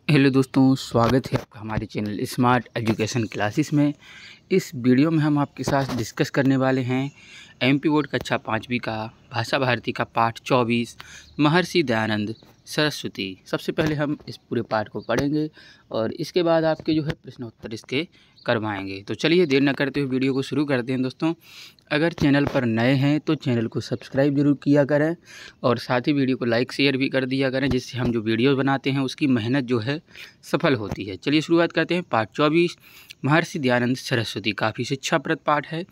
Hello दोस्तों, स्वागत है आपका हमारे चैनल स्मार्ट एजुकेशन क्लासेस में। इस वीडियो में हम आपके साथ डिस्कस करने वाले हैं एमपी बोर्ड कक्षा 5वीं का भाषा भारती का पाठ 24 महर्षि दयानंद सरस्वती। सबसे पहले हम इस पूरे पाठ को पढ़ेंगे और इसके बाद आपके प्रश्नोत्तर इसके करवाएंगे। तो चलिए देर न करते हुए वीडियो को शुरू करते हैं। दोस्तों, अगर चैनल पर नए हैं तो चैनल को सब्सक्राइब जरूर किया करें और साथ ही वीडियो को लाइक शेयर भी कर दिया करें, जिससे हम जो वीडियो बनाते हैं उसकी मेहनत सफल होती है। चलिए शुरुआत करते हैं। पाठ 24 महर्षि दयानंद सरस्वती काफ़ी शिक्षाप्रद पाठ है।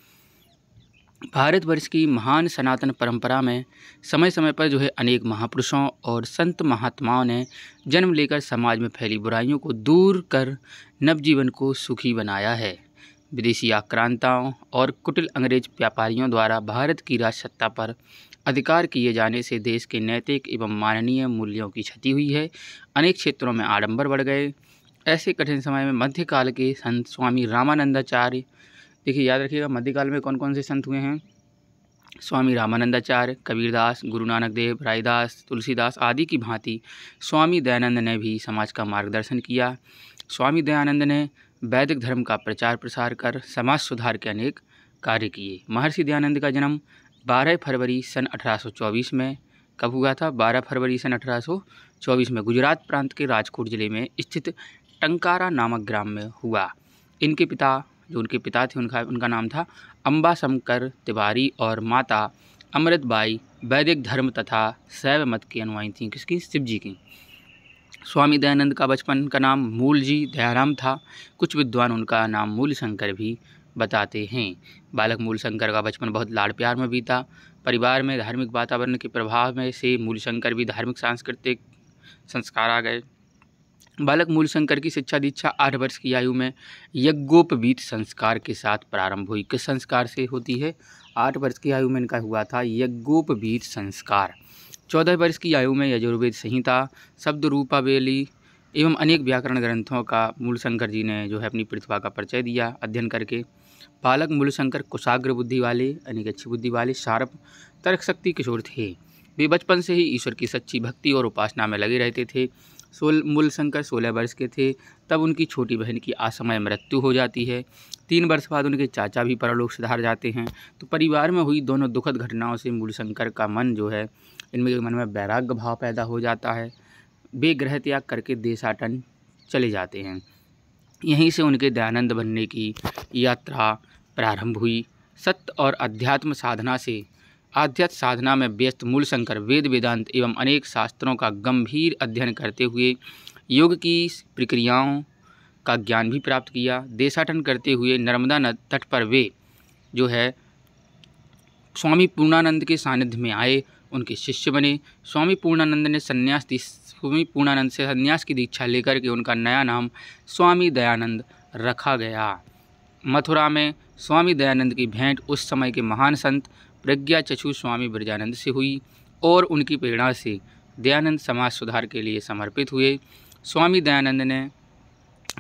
भारतवर्ष की महान सनातन परंपरा में समय समय पर अनेक महापुरुषों और संत महात्माओं ने जन्म लेकर समाज में फैली बुराइयों को दूर कर नवजीवन को सुखी बनाया है। विदेशी आक्रांताओं और कुटिल अंग्रेज व्यापारियों द्वारा भारत की राज सत्ता पर अधिकार किए जाने से देश के नैतिक एवं मानवीय मूल्यों की क्षति हुई है। अनेक क्षेत्रों में आडंबर बढ़ गए। ऐसे कठिन समय में मध्यकाल के संत स्वामी रामानंदाचार्य, देखिए याद रखिएगा मध्यकाल में कौन कौन से संत हुए हैं। स्वामी रामानंदाचार्य, कबीरदास, गुरु नानक देव, रायदास, तुलसीदास आदि की भांति स्वामी दयानंद ने भी समाज का मार्गदर्शन किया। स्वामी दयानंद ने वैदिक धर्म का प्रचार प्रसार कर समाज सुधार के अनेक कार्य किए। महर्षि दयानंद का जन्म 12 फरवरी सन 1824 में कब हुआ था? 12 फरवरी सन 1824 में गुजरात प्रांत के राजकोट जिले में स्थित टंकारा नामक ग्राम में हुआ। उनके पिता थे उनका नाम था अंबाशंकर तिवारी और माता अमृतबाई वैदिक धर्म तथा शैव मत की अनुयायी थीं। किसकी? शिव जी की। स्वामी दयानंद का बचपन का नाम मूलजी दयाराम था। कुछ विद्वान उनका नाम मूलशंकर भी बताते हैं। बालक मूलशंकर का बचपन बहुत लाड़ प्यार में बीता। परिवार में धार्मिक वातावरण के प्रभाव में से मूलशंकर भी धार्मिक सांस्कृतिक संस्कार आ गए। बालक मूलशंकर की शिक्षा दीक्षा 8 वर्ष की आयु में यज्ञोपवीत संस्कार के साथ प्रारंभ हुई। किस संस्कार से होती है? 8 वर्ष की आयु में इनका हुआ था यज्ञोपवीत संस्कार। 14 वर्ष की आयु में यजुर्वेद संहिता, शब्द रूपावली एवं अनेक व्याकरण ग्रंथों का मूलशंकर जी ने अपनी प्रतिभा का परिचय दिया अध्ययन करके। बालक मूलशंकर कुशाग्र बुद्धि वाले यानी कि अच्छी बुद्धि वाले शार्प तर्क शक्ति किशोर थे। वे बचपन से ही ईश्वर की सच्ची भक्ति और उपासना में लगे रहते थे। मूलशंकर 16 वर्ष के थे तब उनकी छोटी बहन की असमय मृत्यु हो जाती है। 3 वर्ष बाद उनके चाचा भी परलोक सिधार जाते हैं। तो परिवार में हुई दोनों दुखद घटनाओं से मूलशंकर का मन इनमें मन में वैराग्य भाव पैदा हो जाता है। वे गृह त्याग करके देशाटन चले जाते हैं। यहीं से उनके दयानंद बनने की यात्रा प्रारंभ हुई। सत्य और अध्यात्म साधना में व्यस्त मूलशंकर वेद वेदांत एवं अनेक शास्त्रों का गंभीर अध्ययन करते हुए योग की प्रक्रियाओं का ज्ञान भी प्राप्त किया। देशाटन करते हुए नर्मदा नद तट पर वे स्वामी पूर्णानंद के सानिध्य में आए, उनके शिष्य बने। स्वामी पूर्णानंद से संन्यास की दीक्षा लेकर के उनका नया नाम स्वामी दयानंद रखा गया। मथुरा में स्वामी दयानंद की भेंट उस समय के महान संत प्रज्ञाचक्षु स्वामी ब्रजानंद से हुई और उनकी प्रेरणा से दयानंद समाज सुधार के लिए समर्पित हुए। स्वामी दयानंद ने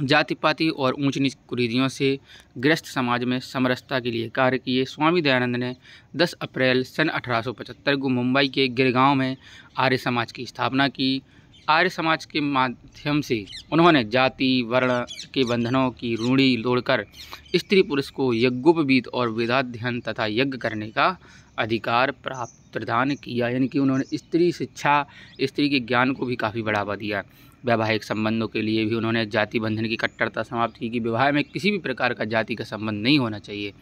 जाति पाति और ऊंच नीच कुरीतियों से ग्रस्त समाज में समरसता के लिए कार्य किए। स्वामी दयानंद ने 10 अप्रैल सन 1875 को मुंबई के गिरगांव में आर्य समाज की स्थापना की। आर्य समाज के माध्यम से उन्होंने जाति वर्ण के बंधनों की रूढ़ी तोड़कर स्त्री पुरुष को यज्ञोपवीत और वेदाध्ययन तथा यज्ञ करने का अधिकार प्रदान किया। यानी कि उन्होंने स्त्री के ज्ञान को भी काफ़ी बढ़ावा दिया। वैवाहिक संबंधों के लिए भी उन्होंने जाति बंधन की कट्टरता समाप्त की कि विवाह में किसी भी प्रकार का जाति का संबंध नहीं होना चाहिए।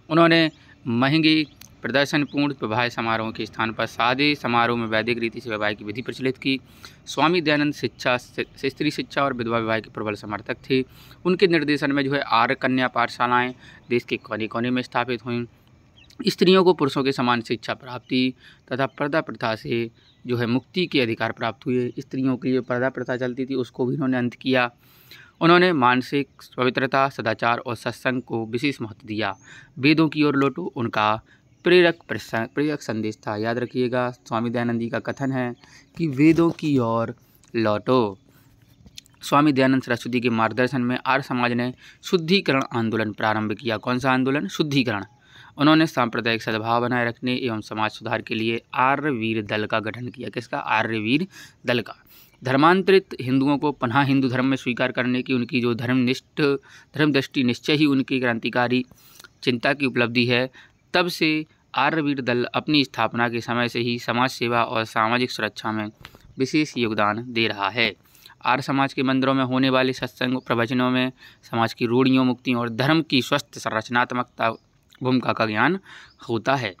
उन्होंने महंगे प्रदर्शनपूर्ण विवाह समारोह के स्थान पर सादे समारोह में वैदिक रीति से विवाह की विधि प्रचलित की। स्वामी दयानंद स्त्री शिक्षा और विधवा विवाह के प्रबल समर्थक थे। उनके निर्देशन में आर्य कन्या पाठशालाएँ देश के कोने कोने में स्थापित हुईं। स्त्रियों को पुरुषों के समान शिक्षा प्राप्ति तथा पर्दा प्रथा से मुक्ति के अधिकार प्राप्त हुए। स्त्रियों के लिए पर्दा प्रथा चलती थी, उसको भी उन्होंने अंत किया। उन्होंने मानसिक पवित्रता, सदाचार और सत्संग को विशेष महत्व दिया। वेदों की ओर लौटो उनका प्रेरक संदेश था। याद रखिएगा, स्वामी दयानंद जी का कथन है कि वेदों की ओर लौटो। स्वामी दयानंद सरस्वती के मार्गदर्शन में आर्य समाज ने शुद्धिकरण आंदोलन प्रारंभ किया। कौन सा आंदोलन? शुद्धिकरण। उन्होंने सांप्रदायिक सद्भाव बनाए रखने एवं समाज सुधार के लिए आर्यवीर दल का गठन किया। किसका? आर्यवीर दल का। धर्मांतरित हिंदुओं को पुनः हिंदू धर्म में स्वीकार करने की उनकी जो धर्मदृष्टि निश्चय ही उनकी क्रांतिकारी चिंता की उपलब्धि है। तब से आर्यवीर दल अपनी स्थापना के समय से ही समाज सेवा और सामाजिक सुरक्षा में विशेष योगदान दे रहा है। आर्य समाज के मंदिरों में होने वाले सत्संग प्रवचनों में समाज की रूढ़ियों, मुक्तियों और धर्म की स्वस्थ संरचनात्मकता भूमिका का ज्ञान होता है।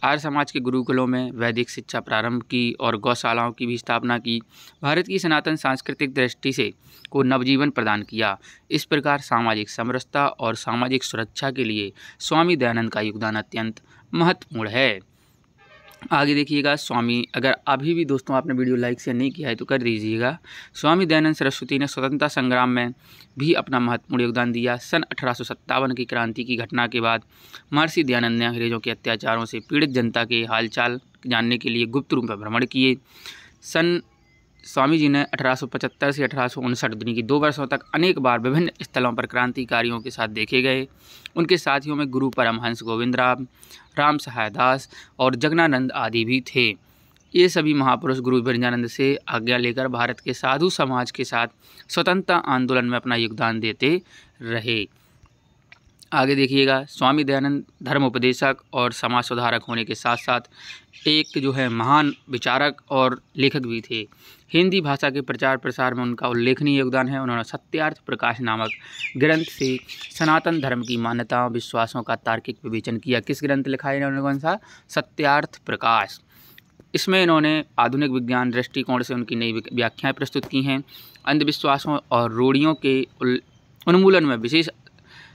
आर्य समाज के गुरुकुलों में वैदिक शिक्षा प्रारंभ की और गौशालाओं की भी स्थापना की भारत की सनातन सांस्कृतिक दृष्टि से को नवजीवन प्रदान किया। इस प्रकार सामाजिक समरसता और सामाजिक सुरक्षा के लिए स्वामी दयानंद का योगदान अत्यंत महत्वपूर्ण है। आगे देखिएगा, स्वामी, अगर अभी भी दोस्तों आपने वीडियो लाइक शेयर नहीं किया है तो कर दीजिएगा। स्वामी दयानंद सरस्वती ने स्वतंत्रता संग्राम में भी अपना महत्वपूर्ण योगदान दिया। सन 1857 की क्रांति की घटना के बाद महर्षि दयानंद ने अंग्रेजों के अत्याचारों से पीड़ित जनता के हालचाल जानने के लिए गुप्त रूप में भ्रमण किए। स्वामी जी ने 1875 से 1859 यानी कि 2 वर्षों तक अनेक बार विभिन्न स्थलों पर क्रांतिकारियों के साथ देखे गए। उनके साथियों में गुरु परमहंस गोविंद राम सहाय दास और जगनानंद आदि भी थे। ये सभी महापुरुष गुरु बिरजानंद से आज्ञा लेकर भारत के साधु समाज के साथ स्वतंत्रता आंदोलन में अपना योगदान देते रहे। आगे देखिएगा, स्वामी दयानंद धर्म उपदेशक और समाज सुधारक होने के साथ साथ एक जो है महान विचारक और लेखक भी थे। हिंदी भाषा के प्रचार प्रसार में उनका उल्लेखनीय योगदान है। उन्होंने सत्यार्थ प्रकाश नामक ग्रंथ से सनातन धर्म की मान्यताओं विश्वासों का तार्किक विवेचन किया। किस ग्रंथ लिखा है इन्होंने? कौन सा? सत्यार्थ प्रकाश। इसमें इन्होंने आधुनिक विज्ञान दृष्टिकोण से उनकी नई व्याख्याएं प्रस्तुत की हैं। अंधविश्वासों और रूढ़ियों के उन्मूलन में विशेष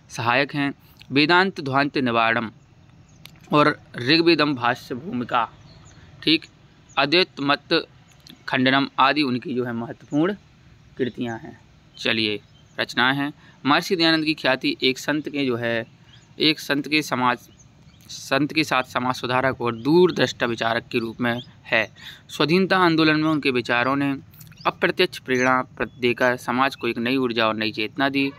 सहायक हैं। वेदांत ध्वांत निवारणम और ऋग्वेदम भाष्य भूमिका, ठीक, अद्वैत मत खंडनम आदि उनकी जो है महत्वपूर्ण कृतियां हैं। चलिए, रचनाएं हैं। महर्षि दयानंद की ख्याति एक संत के साथ समाज सुधारक और दूरदृष्टा विचारक के रूप में है। स्वाधीनता आंदोलन में उनके विचारों ने अप्रत्यक्ष प्रेरणा देकर समाज को एक नई ऊर्जा और नई चेतना दी।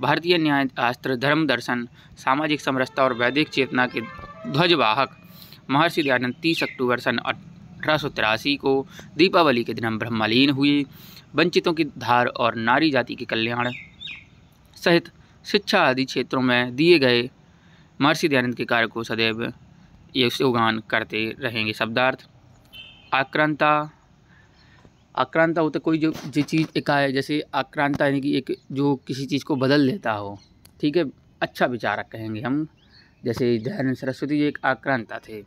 भारतीय न्याय शास्त्र, धर्म दर्शन, सामाजिक समरसता और वैदिक चेतना के ध्वजवाहक महर्षि दयानंद 30 अक्टूबर सन 1883 को दीपावली के दिन ब्रह्मलीन हुए। वंचितों की उद्धार और नारी जाति के कल्याण सहित शिक्षा आदि क्षेत्रों में दिए गए महर्षि दयानंद के कार्य को सदैव ये योगदान करते रहेंगे। शब्दार्थ, आक्रांता होता कोई जो चीज़ एक है, जैसे आक्रांता यानी कि एक जो किसी चीज़ को बदल देता हो, ठीक है, अच्छा विचारक कहेंगे हम। जैसे दयानंद सरस्वती जी एक आक्रांता थे।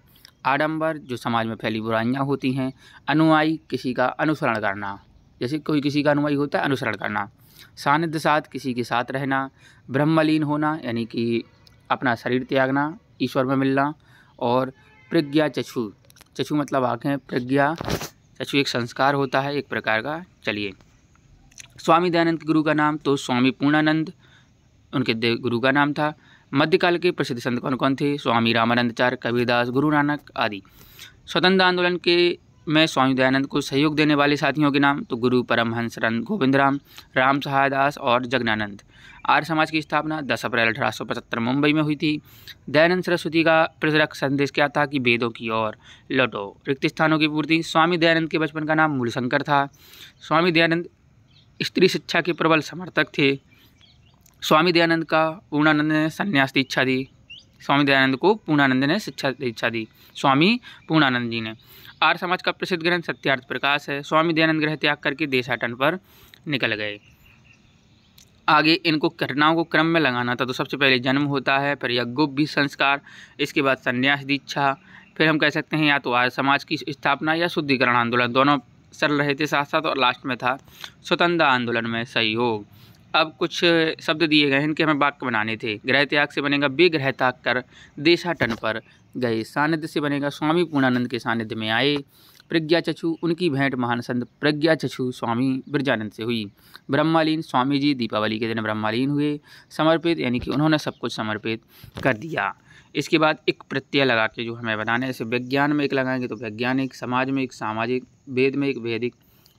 आडंबर, जो समाज में फैली बुराइयां होती हैं। अनुयायी, किसी का अनुसरण करना, जैसे कोई किसी का अनुयायी होता है, अनुसरण करना। सानिध्य साथ, किसी के साथ रहना। ब्रह्मलीन होना यानी कि अपना शरीर त्यागना, ईश्वर में मिलना। और प्रज्ञा चक्षु, चक्षु मतलब आँखें, प्रज्ञा चक्षु एक संस्कार होता है एक प्रकार का। चलिए, स्वामी दयानंद के गुरु का नाम तो स्वामी पूर्णानंद उनके गुरु का नाम था। मध्यकाल के प्रसिद्ध संत कौन कौन थे? स्वामी रामानंदाचार्य, कबीरदास, गुरु नानक आदि। स्वतंत्र आंदोलन के में स्वामी दयानंद को सहयोग देने वाले साथियों के नाम तो गुरु परमहंस गोविंद राम सहाय दास और जगनानंद। आर्य समाज की स्थापना 10 अप्रैल 1875 मुंबई में हुई थी। दयानंद सरस्वती का प्रेरक संदेश क्या था कि वेदों की ओर लौटो, रिक्त स्थानों की पूर्ति। स्वामी दयानंद के बचपन का नाम मूलशंकर था। स्वामी दयानंद स्त्री शिक्षा के प्रबल समर्थक थे। स्वामी दयानंद का पूर्णानंद ने संन्यास दीक्षा दी। स्वामी दयानंद को पूर्णानंद ने शिक्षा दीक्षा दी, स्वामी पूर्णानंद जी ने। आर्य समाज का प्रसिद्ध ग्रंथ सत्यार्थ प्रकाश है। स्वामी दयानंद गृह त्याग करके देशाटन पर निकल गए। आगे इनको घटनाओं को क्रम में लगाना था तो सबसे पहले जन्म होता है, फिर यज्ञोपवीत संस्कार, इसके बाद संन्यास दीक्षा, फिर हम कह सकते हैं या तो आर्य समाज की स्थापना या शुद्धिकरण आंदोलन, दोनों चल रहे थे साथ साथ। और लास्ट में था स्वतंत्रता आंदोलन में सहयोग। अब कुछ शब्द दिए गए हैं, इनके हमें वाक्य बनाने थे। गृह त्याग से बनेगा वे गृह त्याग कर देशाटन पर गए। सानिध्य से बनेगा स्वामी पूर्णानंद के सानिध्य में आए। प्रज्ञा चक्षु, उनकी भेंट महान संत प्रज्ञा चक्षु स्वामी बिरजानंद से हुई। ब्रह्मलीन, स्वामी जी दीपावली के दिन ब्रह्मलीन हुए। समर्पित यानी कि उन्होंने सब कुछ समर्पित कर दिया। इसके बाद एक प्रत्यय लगा के जो हमें बताना है, जैसे विज्ञान में एक लगाएंगे तो वैज्ञानिक, समाज में एक सामाजिक, वेद में एक वैदिक,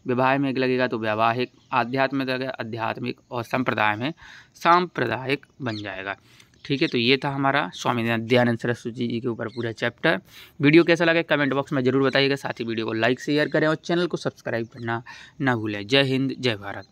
विवाह में एक लगेगा तो वैवाहिक, आध्यात्म में लगेगा आध्यात्मिक और संप्रदाय में सांप्रदायिक बन जाएगा। ठीक है, तो ये था हमारा स्वामी दयानंद सरस्वती जी के ऊपर पूरा चैप्टर। वीडियो कैसा लगा कमेंट बॉक्स में ज़रूर बताइएगा। साथ ही वीडियो को लाइक शेयर करें और चैनल को सब्सक्राइब करना ना भूलें। जय हिंद, जय भारत।